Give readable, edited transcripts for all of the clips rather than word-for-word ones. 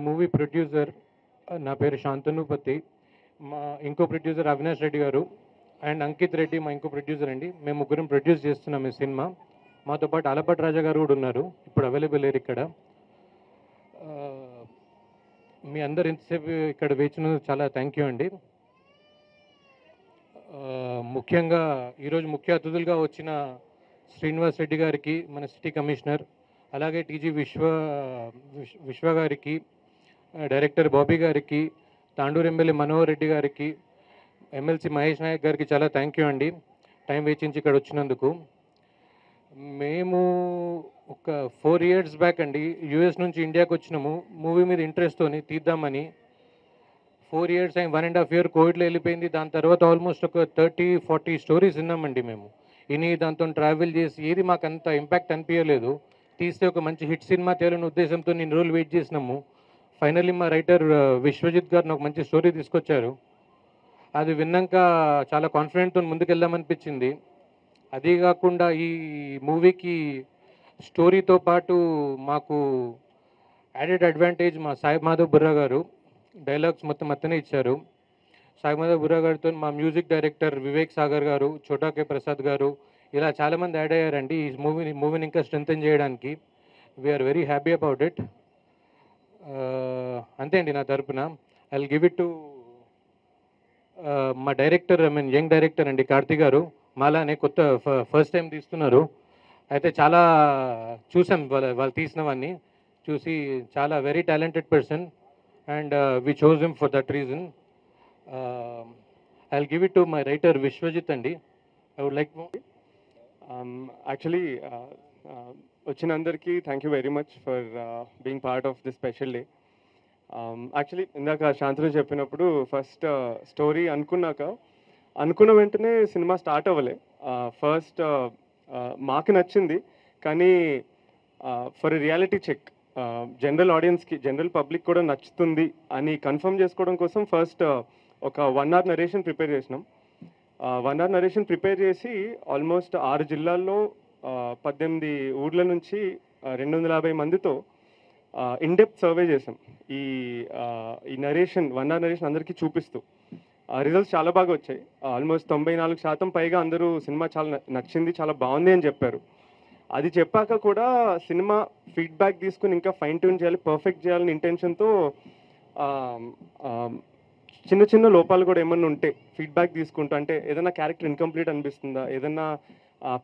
Movie producer నా పేరు శాంతనుపతి, మా ఇంకో ప్రొడ్యూసర్ అవినాష్ రెడ్డి గారు అండ్ అంకిత్ రెడ్డి మా ఇంకో ప్రొడ్యూసర్ అండి. మేము ముగ్గురం ప్రొడ్యూస్ చేస్తున్నాం ఈ సినిమా. మాతో పాటు అలపటి రాజా గారు కూడా ఉన్నారు, ఇప్పుడు అవైలబుల్ లేరు ఇక్కడ. ఆ, మీ అందరు ఇంతసేపు ఇక్కడ వేచినందుకు చాలా థ్యాంక్ యూ అండి. ముఖ్యంగా ఈరోజు ముఖ్య అతిథులుగా వచ్చిన శ్రీనివాస్ రెడ్డి గారికి, మన సిటీ కమిషనర్, అలాగే టీజీ విశ్వ గారికి, డైరెక్టర్ బాబీ గారికి, తాండూరు ఎమ్మెల్యే మనోహర్ రెడ్డి గారికి, ఎమ్మెల్సీ మహేష్ నాయక్ గారికి చాలా థ్యాంక్ యూ అండి టైం వేచించి ఇక్కడ వచ్చినందుకు. మేము ఒక 4 years బ్యాక్ అండి యూఎస్ నుంచి ఇండియాకి వచ్చినాము మూవీ మీద ఇంట్రెస్ట్తోని తీద్దామని. 4 years అయింది, 1.5 year కోవిడ్లో వెళ్ళిపోయింది. దాని తర్వాత ఆల్మోస్ట్ ఒక 30-40 స్టోరీస్ విన్నామండి మేము. ఇని దాంతో ట్రావెల్ చేసి ఏది మాకు అంత ఇంపాక్ట్ అనిపించలేదు. తీస్తే ఒక మంచి హిట్ సినిమా చేయాలనే ఉద్దేశంతో నేను రోజులు వెయిట్ చేసినాము. ఫైనల్లీ మా రైటర్ విశ్వజిత్ గారు ఒక మంచి స్టోరీ తీసుకొచ్చారు. అది విన్నాక చాలా కాన్ఫిడెంట్తో ముందుకెళ్దామనిపించింది. అదే కాకుండా ఈ మూవీకి స్టోరీతో పాటు మాకు యాడెడ్ అడ్వాంటేజ్ మా సాయి మాధవ్ బుర్రా గారు డైలాగ్స్ మొత్తం అతనే ఇచ్చారు. సాయి మాధవ్ బుర్రా గారితో మా మ్యూజిక్ డైరెక్టర్ వివేక్ సాగర్ గారు, చోటాకే ప్రసాద్ గారు, ఇలా చాలామంది యాడ్ అయ్యారండి ఈ మూవీని ఇంకా స్ట్రెంథెన్ చేయడానికి. We are very happy about it. అంతే అండి నా తరపున. I will give it to మా డైరెక్టర్, యంగ్ డైరెక్టర్ అండి కార్తీ గారు. మాలానే కొత్త ఫస్ట్ టైం తీస్తున్నారు. అయితే చాలా చూసాం వాళ్ళు తీసినవన్నీ చూసి, చాలా very talented person and we chose him for that reason. I will give it to my writer Vishwajit అండి. ఐ వుడ్ లైక్ యాక్చువల్లీ వచ్చిన అందరికీ thank you very much for being part of this special day. Actually ఇందాక శాంతను చెప్పినప్పుడు first story అనుకున్న వెంటనే cinema start అవ్వలే. First మాకు నచ్చింది, కానీ ఫర్ రియాలిటీ చెక్ జనరల్ ఆడియన్స్కి, జనరల్ పబ్లిక్ కూడా నచ్చుతుంది అని కన్ఫర్మ్ చేసుకోవడం కోసం ఫస్ట్ ఒక 1 hour నరేషన్ ప్రిపేర్ చేసినాం. 1 hour నరేషన్ ప్రిపేర్ చేసి ఆల్మోస్ట్ 6 జిల్లాల్లో 18 ఊర్ల నుంచి 250 మందితో ఇన్డెప్త్ సర్వే చేసాం. ఈ నరేషన్ 1 hour నరేషన్ అందరికీ చూపిస్తూ రిజల్ట్స్ చాలా బాగా వచ్చాయి. ఆల్మోస్ట్ 94% పైగా అందరూ సినిమా చాలా నచ్చింది, చాలా బాగుంది అని చెప్పారు. అది చెప్పాక కూడా సినిమా ఫీడ్బ్యాక్ తీసుకుని ఇంకా ఫైన్ ట్యూన్ చేయాలి, పర్ఫెక్ట్ చేయాలని ఇంటెన్షన్తో చిన్న చిన్న లోపాలు కూడా ఏమన్నా ఉంటే ఫీడ్బ్యాక్ తీసుకుంటూ, అంటే ఏదైనా క్యారెక్టర్ ఇన్కంప్లీట్ అనిపిస్తుందా, ఏదన్నా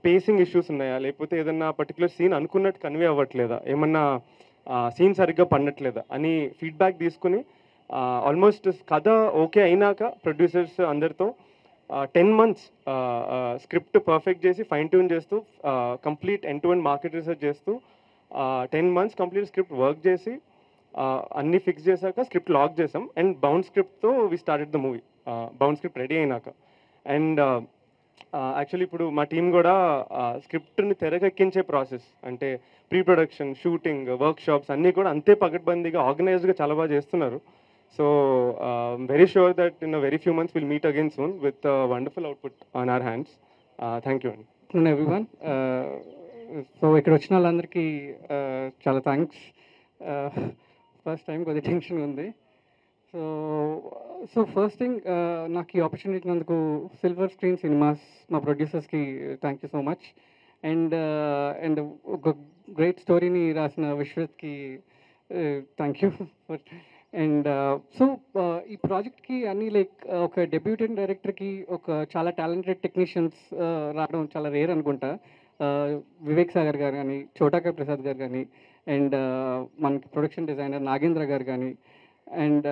పేసింగ్ ఇష్యూస్ ఉన్నాయా, లేకపోతే ఏదన్నా పర్టికులర్ సీన్ అనుకున్నట్టు కన్వే అవ్వట్లేదా, ఏమన్నా సీన్ సరిగ్గా పడట్లేదా అని ఫీడ్బ్యాక్ తీసుకుని ఆల్మోస్ట్ కథ ఓకే అయినాక ప్రొడ్యూసర్స్ అందరితో 10 months స్క్రిప్ట్ పర్ఫెక్ట్ చేసి ఫైన్ ట్యూన్ చేస్తూ complete end to end market research చేస్తూ 10 months కంప్లీట్ స్క్రిప్ట్ వర్క్ చేసి అన్నీ ఫిక్స్ చేశాక స్క్రిప్ట్ లాక్ చేసాం. అండ్ బౌండ్ స్క్రిప్ట్తో we started the movie. Bound script ready అయినాక అండ్ యాక్చువల్లీ ఇప్పుడు మా టీం కూడా స్క్రిప్ట్ని తెరకెక్కించే ప్రాసెస్, అంటే ప్రీ ప్రొడక్షన్, షూటింగ్, వర్క్షాప్స్ అన్నీ కూడా అంతే పకడ్బందీగా ఆర్గనైజ్డ్గా చాలా బాగా చేస్తున్నారు. So very sure that in a very few months we'll meet again soon with a wonderful output on our hands. Thank you. Hello everyone. So ఇక్కడ వచ్చిన వాళ్ళందరికీ చాలా థ్యాంక్స్. ఫస్ట్ టైం కొద్దిగా టెన్షన్ ఉంది. సో ఫస్ట్ థింగ్, నాకు ఈ opportunity ఇచ్చినందుకు silver screen cinemas మా ప్రొడ్యూసర్స్కి thank you so much. And ఒక గ్రేట్ స్టోరీని రాసిన విశ్వత్కి thank you for. And so ఈ ప్రాజెక్ట్కి అన్ని లైక్ ఒక డెబ్యూటెంట్ డైరెక్టర్కి ఒక చాలా టాలెంటెడ్ టెక్నీషియన్స్ రావడం చాలా రేర్ అనుకుంటా. వివేక్ సాగర్ గారు కానీ, చోటాకే ప్రసాద్ గారు కానీ, అండ్ మనకి ప్రొడక్షన్ డిజైనర్ నాగేంద్ర గారు కానీ, అండ్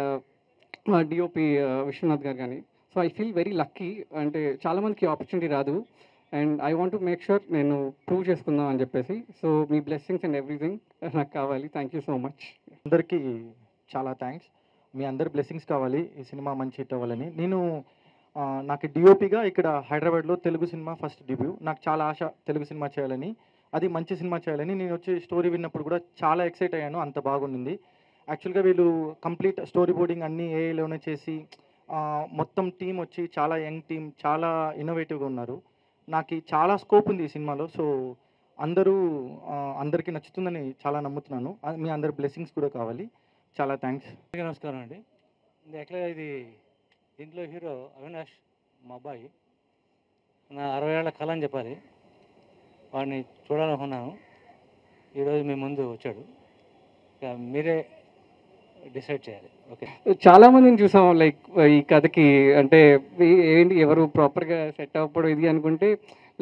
డిఓపి విశ్వనాథ్ గారు కానీ. So I feel very lucky. అంటే చాలామందికి ఆపర్చునిటీ రాదు and I want to make sure నేను ప్రూవ్ చేసుకుందాం అని చెప్పేసి. So me blessings and everything నాకు కావాలి. Thank you so much. అందరికీ చాలా థ్యాంక్స్. మీ అందరి బ్లెస్సింగ్స్ కావాలి ఈ సినిమా మంచి హిట్ అవ్వాలని. నాకు డిఓపిగా ఇక్కడ హైదరాబాద్లో తెలుగు సినిమా ఫస్ట్ డెబ్యూ. నాకు చాలా ఆశ తెలుగు సినిమా చేయాలని, అది మంచి సినిమా చేయాలని. నేను వచ్చి స్టోరీ విన్నప్పుడు కూడా చాలా ఎక్సైట్ అయ్యాను, అంత బాగుంది. యాక్చువల్గా వీళ్ళు కంప్లీట్ స్టోరీ బోర్డింగ్ అన్నీ ఏఐలోనే చేసి మొత్తం టీం వచ్చి చాలా యంగ్ టీం, చాలా ఇన్నోవేటివ్గా ఉన్నారు. నాకు చాలా స్కోప్ ఉంది ఈ సినిమాలో. సో అందరికీ నచ్చుతుందని చాలా నమ్ముతున్నాను. మీ అందరి బ్లెస్సింగ్స్ కూడా కావాలి. చాలా థ్యాంక్స్. అందరికీ నమస్కారం అండి. యాక్చువల్గా దీంట్లో హీరో అవినాష్ మా అబ్బాయి. నా 60 ఏళ్ల కళ అని చెప్పాలి. వాడిని చూడాలనుకున్నాను. ఈరోజు మీ ముందు వచ్చాడు. ఇక మీరే డిసైడ్ చేయాలి. ఓకే. చాలా మందిని చూసాం లైక్ ఈ కథకి, అంటే ఏంటి ఎవరు ప్రాపర్గా సెట్ అవ్వడం ఇది అనుకుంటే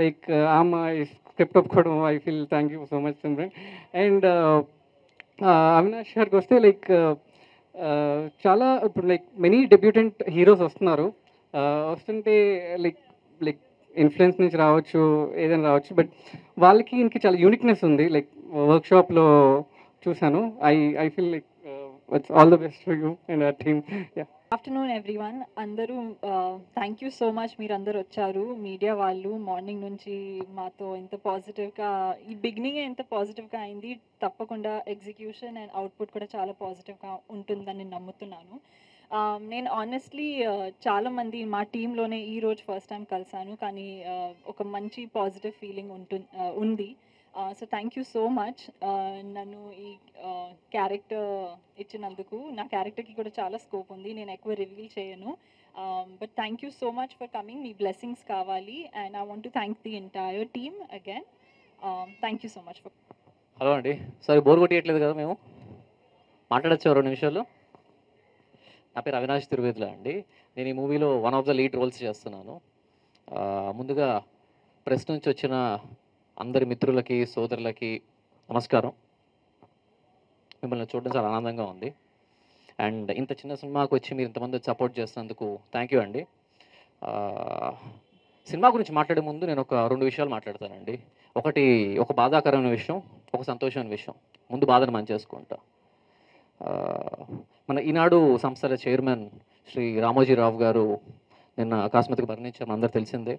లైక్ ఆమె స్క్రిప్ట్ ఒప్పుకోవడం. I feel thank you so much Simran. And Avinash గారికి వస్తే లైక్ చాలా ఇప్పుడు లైక్ మెనీ డెబ్యూటెంట్ హీరోస్ వస్తున్నారు. వస్తుంటే లైక్ లైక్ ఇన్ఫ్లుయెన్స్ నుంచి రావచ్చు, ఏదైనా రావచ్చు, బట్ వాళ్ళకి ఇంక చాలా యూనిక్నెస్ ఉంది. లైక్ వర్క్షాప్లో చూశాను. I feel like it's all the best for you and our team. Afternoon everyone. అందరూ థ్యాంక్ యూ సో మచ్. మీరు అందరు వచ్చారు, మీడియా వాళ్ళు. మార్నింగ్ నుంచి మాతో ఎంత పాజిటివ్గా, ఈ బిగినింగ్ ఎంత పాజిటివ్గా అయింది. తప్పకుండా ఎగ్జిక్యూషన్ అండ్ అవుట్పుట్ కూడా చాలా పాజిటివ్గా ఉంటుందని నేను నమ్ముతున్నాను. నేను ఆనెస్ట్లీ చాలామంది మా టీంలోనే ఈరోజు ఫస్ట్ టైం కలిసాను, కానీ ఒక మంచి పాజిటివ్ ఫీలింగ్ ఉంది. So thank you so much నన్ను ఈ క్యారెక్టర్ ఇచ్చినందుకు. నా క్యారెక్టర్కి కూడా చాలా స్కోప్ ఉంది, నేను ఎక్కువ రివీల్ చేయను. But thank you so much for coming. మీ బ్లెస్సింగ్స్ కావాలి and I want to thank the entire team again. Thank you so much for. Hello అండి, సారీ బోర్ కొట్టేయట్లేదు కదా? మేము మాట్లాడచ్చు 2 నిమిషాలు. నా పేరు అవినాష్ తిరువేదుల అండి. నేను ఈ మూవీలో one of the lead roles చేస్తున్నాను. ముందుగా ప్రెస్ నుంచి వచ్చిన అందరి మిత్రులకి, సోదరులకి నమస్కారం. మిమ్మల్ని చూడడం చాలా ఆనందంగా ఉంది. అండ్ ఇంత చిన్న సినిమాకి వచ్చి మీరు ఇంతమంది సపోర్ట్ చేసినందుకు థ్యాంక్ యూ అండి. సినిమా గురించి మాట్లాడే ముందు నేను ఒక 2 విషయాలు మాట్లాడతానండి. ఒకటి ఒక బాధాకరమైన విషయం, ఒక సంతోషమైన విషయం. ముందు బాధను మనం చేసుకుంటా. మన ఈనాడు సంస్థల చైర్మన్ శ్రీ రామోజీరావు గారు నిన్న అకస్మాత్తుగా మరణించారు, అందరూ తెలిసిందే.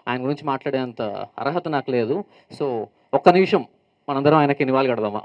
ఆయన గురించి మాట్లాడేంత అర్హత నాకు లేదు. సో ఒక్క నిమిషం మనందరం ఆయనకి నివాళి కడదామా?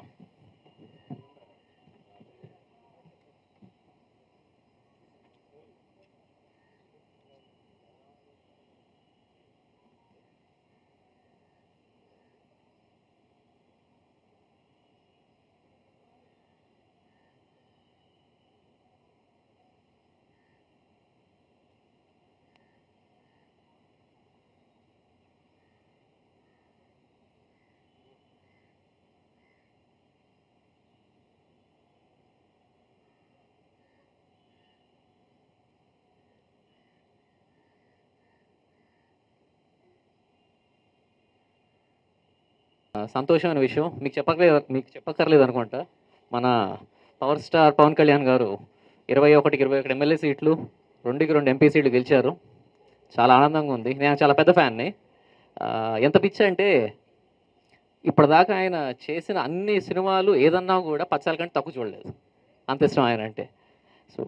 సంతోషమైన విషయం మీకు చెప్పక్కర్లేదు అనుకుంటా. మన పవర్ స్టార్ పవన్ కళ్యాణ్ గారు 21 ఎమ్మెల్యే సీట్లు, 2 ఎంపీ సీట్లు గెలిచారు. చాలా ఆనందంగా ఉంది. నేను చాలా పెద్ద ఫ్యాన్ని. ఎంత పిచ్చి అంటే ఇప్పటిదాకా ఆయన చేసిన అన్ని సినిమాలు ఏదన్నా కూడా పచ్చాల కంటే తక్కువ చూడలేదు, అంత ఇష్టం ఆయన అంటే. So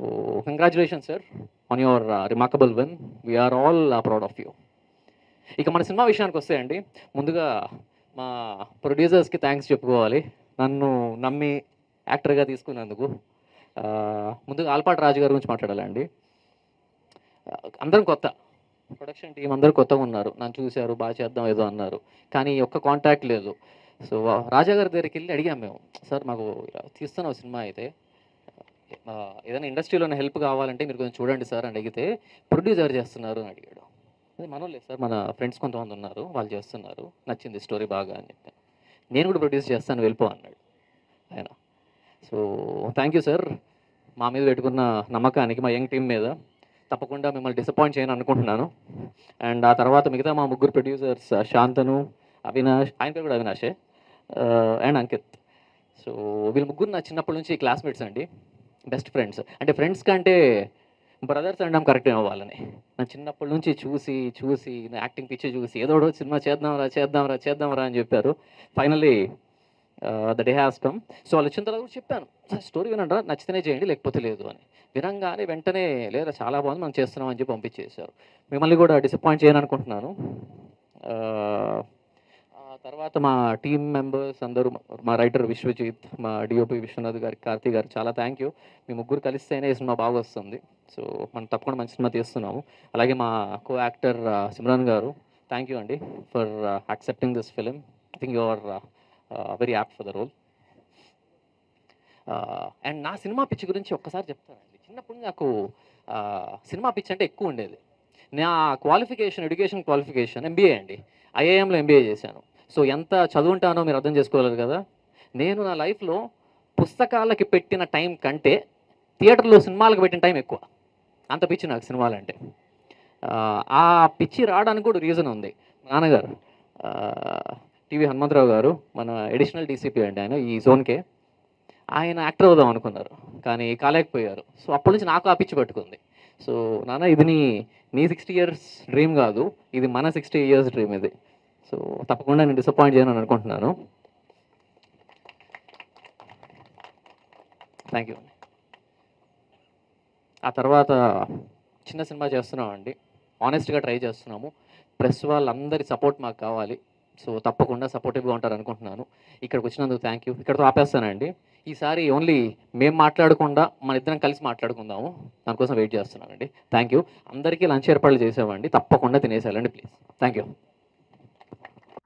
congratulation sir on your remarkable win. We are all proud of you. ఇక మన సినిమా విషయానికి వస్తే అండి, ముందుగా మా ప్రొడ్యూసర్స్కి థ్యాంక్స్ చెప్పుకోవాలి, నన్ను నమ్మి యాక్టర్గా తీసుకున్నందుకు. ముందుగా ఆల్పాటి రాజు గారి గురించి మాట్లాడాలండి. అందరం కొత్త, ప్రొడక్షన్ టీం అందరూ కొత్తగా ఉన్నారు. నన్ను చూశారు, బాగా చేద్దాం ఏదో అన్నారు, కానీ ఒక్క కాంటాక్ట్ లేదు. సో రాజా గారి దగ్గరికి వెళ్ళి అడిగాం మేము, సార్ మాకు తీస్తున్నాం సినిమా, అయితే ఏదైనా ఇండస్ట్రీలో హెల్ప్ కావాలంటే మీరు కొంచెం చూడండి సార్ అని అడిగితే, ప్రొడ్యూసర్ చేస్తున్నారు అని అడిగాడు. అది మనోళ్ళే సార్, మన ఫ్రెండ్స్ కొంతమంది ఉన్నారు, వాళ్ళు చేస్తున్నారు, నచ్చింది స్టోరీ బాగా అని చెప్పాను. నేను కూడా ప్రొడ్యూస్ చేస్తాను, వెళ్ళిపో అన్నాడు ఆయన. సో థ్యాంక్ యూ సార్, మా మీద పెట్టుకున్న నమ్మకానికి, మా యంగ్ టీం మీద. తప్పకుండా మిమ్మల్ని డిసప్పాయింట్ చేయను అనుకుంటున్నాను. అండ్ ఆ తర్వాత మిగతా మా 3 ప్రొడ్యూసర్స్, శాంతను, అవినాష్, ఆయన పేరు కూడా అవినాషే, అండ్ అంకిత్. సో వీళ్ళు 3 నా చిన్నప్పటి నుంచి క్లాస్మేట్స్ అండి, బెస్ట్ ఫ్రెండ్స్. అంటే ఫ్రెండ్స్ కంటే బ్రదర్స్ అనడం కరెక్ట్ వాళ్ళని. నా చిన్నప్పటి నుంచి చూసి నా యాక్టింగ్ పిచ్చి చూసి ఏదో సినిమా చేద్దాంరా అని చెప్పారు. Finally the day has come. So వాళ్ళు వచ్చిన తర్వాత కూడా చెప్పాను, స్టోరీ వినండి, నచ్చితేనే చేయండి లేకపోతే లేదు అని. వినంగానే వెంటనే లేదా చాలా బాగుంది మనం చేస్తున్నాం అని చెప్పి పంపించేశారు. మిమ్మల్ని కూడా డిసప్పాయింట్ చేయను అనుకుంటున్నాను. తర్వాత మా టీమ్ మెంబర్స్ అందరూ, మా రైటర్ విశ్వజిత్, మా డిఓపి విశ్వనాథ్ గారికి, కార్తీ గారు, చాలా థ్యాంక్ యూ. మీ 3 కలిస్తేనే ఈ సినిమా బాగా వస్తుంది. సో మనం తప్పకుండా మంచి సినిమా తీస్తున్నాము. అలాగే మా కో యాక్టర్ సిమ్రాన్ గారు, థ్యాంక్ యూ అండి for accepting this film. I think you are very apt for the role. And నా సినిమా పిచ్చి గురించి ఒక్కసారి చెప్తానండి. చిన్నప్పుడు నాకు సినిమా పిచ్చి అంటే ఎక్కువ ఉండేది. నా ఎడ్యుకేషన్ క్వాలిఫికేషన్ ఎంబీఏ అండి. ఐఐఎంలో ఎంబీఏ చేశాను. సో ఎంత చదువుంటానో మీరు అర్థం చేసుకోగలరు కదా. నేను నా లైఫ్లో పుస్తకాలకి పెట్టిన టైం కంటే థియేటర్లో సినిమాలకు పెట్టిన టైం ఎక్కువ. అంత పిచ్చి నాకు సినిమాలంటే. ఆ పిచ్చి రావడానికి కూడా రీజన్ ఉంది. నాన్నగారు టీవీ హనుమంతరావు గారు మన అడిషనల్ డీసీపీ అండి ఆయన ఈ జోన్కే. ఆయన యాక్టర్ అవుదాం అనుకున్నారు కానీ కాలేకపోయారు. సో అప్పటి నుంచి నాకు ఆ పిచ్చి పట్టుకుంది. సో నాన్న ఇది నీ 60 years డ్రీమ్ కాదు, ఇది మన 60 years డ్రీమ్ ఇది. సో తప్పకుండా నేను డిసప్పాయింట్ చేయను అనుకుంటున్నాను. Thank you. ఆ తర్వాత చిన్న సినిమా చేస్తున్నామండి. ఆనెస్ట్గా ట్రై చేస్తున్నాము. ప్రెస్ వాళ్ళందరి సపోర్ట్ మాకు కావాలి. సో తప్పకుండా సపోర్టివ్గా ఉంటారు అనుకుంటున్నాను. ఇక్కడికి వచ్చినందుకు థ్యాంక్ యూ. ఇక్కడితో ఆపేస్తానండి. ఈసారి ఓన్లీ మేము మాట్లాడకుండా మన ఇద్దరం కలిసి మాట్లాడుకుందాము. దానికోసం వెయిట్ చేస్తున్నానండి. Thank you. అందరికీ లంచ్ ఏర్పాట్లు చేసామండి. తప్పకుండా తినేసేయాలండి ప్లీజ్. Thank you.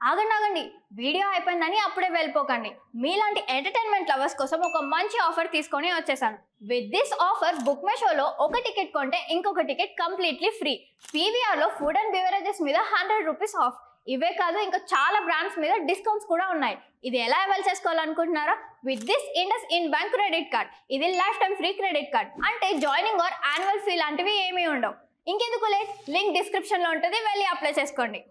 ఆగండి, వీడియో అయిపోయిందని అప్పుడే వెళ్ళిపోకండి. మీలాంటి ఎంటర్టైన్మెంట్ లవర్స్ కోసం ఒక మంచి ఆఫర్ తీసుకొని వచ్చేసాను. విత్ దిస్ ఆఫర్ బుక్ మై షోలో ఒక టికెట్ కొంటే ఇంకొక టికెట్ కంప్లీట్లీ ఫ్రీ. పీవీఆర్లో ఫుడ్ అండ్ బెవరేజెస్ మీద 100 రూపీస్ ఆఫ్. ఇవే కాదు ఇంకా చాలా బ్రాండ్స్ మీద డిస్కౌంట్స్ కూడా ఉన్నాయి. ఇది ఎలా అవైల్ చేసుకోవాలనుకుంటున్నారా? With this IndusInd bank credit card. ఇది life time free credit card. అంటే జాయినింగ్ ఆర్ యాన్యువల్ ఫీ లాంటివి ఏమీ ఉండవు. ఇంకెందుకు లేట్, లింక్ డిస్క్రిప్షన్లో ఉంటుంది, వెళ్ళి అప్లై చేసుకోండి.